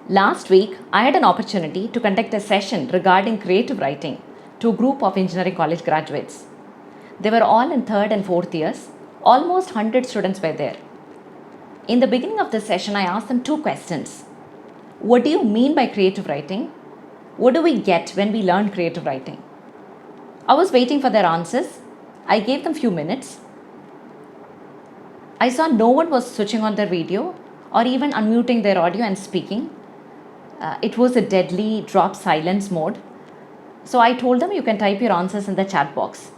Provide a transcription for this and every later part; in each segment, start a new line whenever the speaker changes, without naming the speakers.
Last week, I had an opportunity to conduct a session regarding creative writing to a group of engineering college graduates. They were all in third and fourth years. Almost 100 students were there. In the beginning of the session, I asked them two questions. What do you mean by creative writing? What do we get when we learn creative writing? I was waiting for their answers. I gave them few minutes. I saw no one was switching on their video or even unmuting their audio and speaking. It was a deadly drop silence mode. So I told them you can type your answers in the chat box.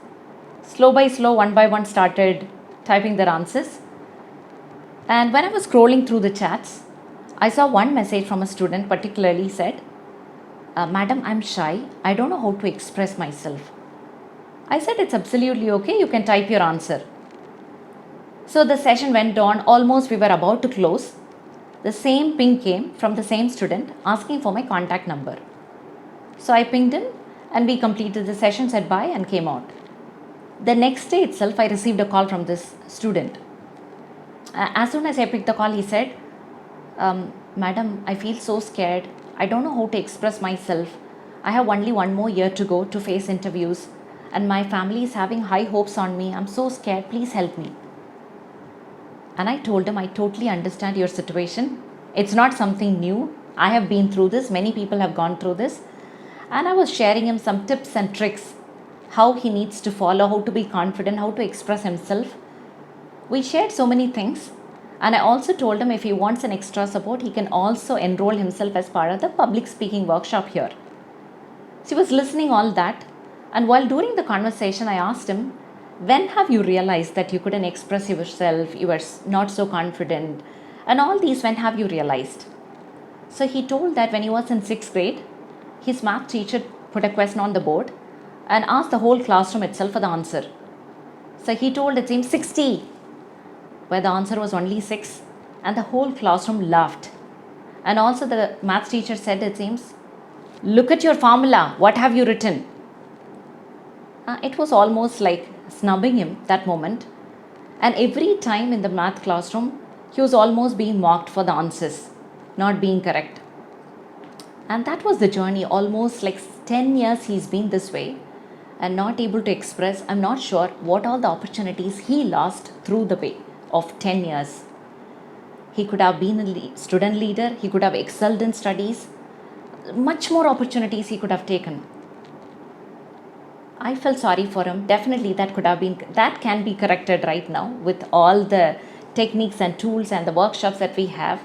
Slow by slow, one by one started typing their answers. And when I was scrolling through the chats, I saw one message from a student particularly said, Madam, I'm shy. I don't know how to express myself. I said, it's absolutely okay. You can type your answer. So the session went on. Almost we were about to close. The same ping came from the same student asking for my contact number. So I pinged him and we completed the session, said bye and came out. The next day itself, I received a call from this student. As soon as I picked the call, he said, Madam, I feel so scared. I don't know how to express myself. I have only one more year to go to face interviews and my family is having high hopes on me. I'm so scared. Please help me. And I told him, I totally understand your situation. It's not something new. I have been through this. Many people have gone through this. And I was sharing him some tips and tricks, how he needs to follow, how to be confident, how to express himself. We shared so many things. And I also told him if he wants an extra support, he can also enroll himself as part of the public speaking workshop here. So he was listening all that. And while during the conversation, I asked him, when have you realized that you couldn't express yourself, you were not so confident, and all these, when have you realized? So he told that when he was in 6th grade, his math teacher put a question on the board and asked the whole classroom itself for the answer. So he told it seems 60, where the answer was only 6, and the whole classroom laughed. And also the math teacher said it seems, look at your formula, what have you written? It was almost like snubbing him that moment. And every time in the math classroom, he was almost being mocked for the answers, not being correct. And that was the journey. Almost like 10 years he's been this way and not able to express. I'm not sure what all the opportunities he lost through the way of 10 years. He could have been a student leader. He could have excelled in studies. Much more opportunities he could have taken. I felt sorry for him. Definitely that can be corrected right now with all the techniques and tools and the workshops that we have.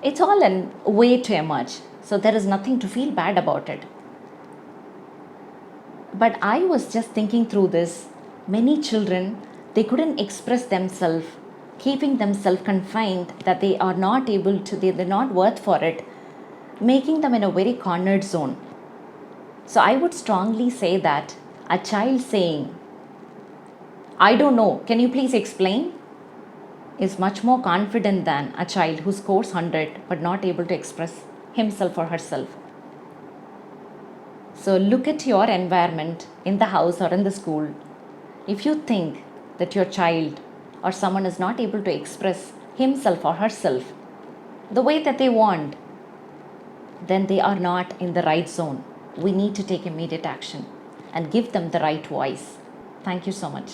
It's all a way to emerge. So there is nothing to feel bad about it. But I was just thinking through this. Many children, they couldn't express themselves, keeping themselves confined, that they are not able to, they're not worth for it, making them in a very cornered zone. So I would strongly say that a child saying, I don't know, can you please explain? Is much more confident than a child who scores 100 but not able to express himself or herself. So look at your environment in the house or in the school. If you think that your child or someone is not able to express himself or herself the way that they want, then they are not in the right zone. We need to take immediate action and give them the right voice. Thank you so much.